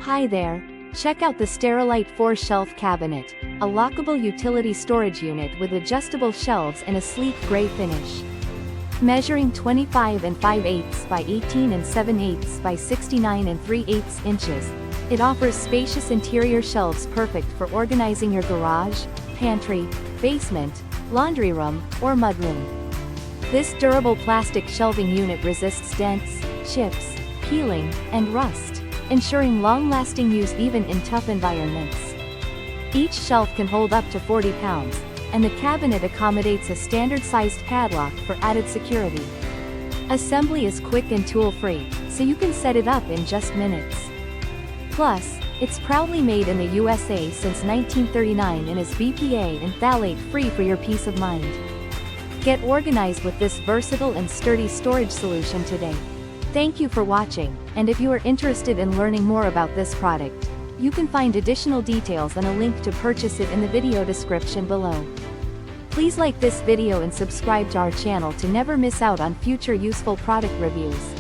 Hi there. Check out the Sterilite 4-shelf cabinet, a lockable utility storage unit with adjustable shelves and a sleek gray finish. Measuring 25 5/8 by 18 7/8 by 69 3/8 inches, it offers spacious interior shelves perfect for organizing your garage, pantry, basement, laundry room, or mudroom. This durable plastic shelving unit resists dents, chips, peeling, and rust, ensuring long-lasting use even in tough environments. Each shelf can hold up to 40 pounds, and the cabinet accommodates a standard-sized padlock for added security. Assembly is quick and tool-free, so you can set it up in just minutes. Plus, it's proudly made in the USA since 1939 and is BPA and phthalate-free for your peace of mind. Get organized with this versatile and sturdy storage solution today. Thank you for watching, and if you are interested in learning more about this product, you can find additional details and a link to purchase it in the video description below. Please like this video and subscribe to our channel to never miss out on future useful product reviews.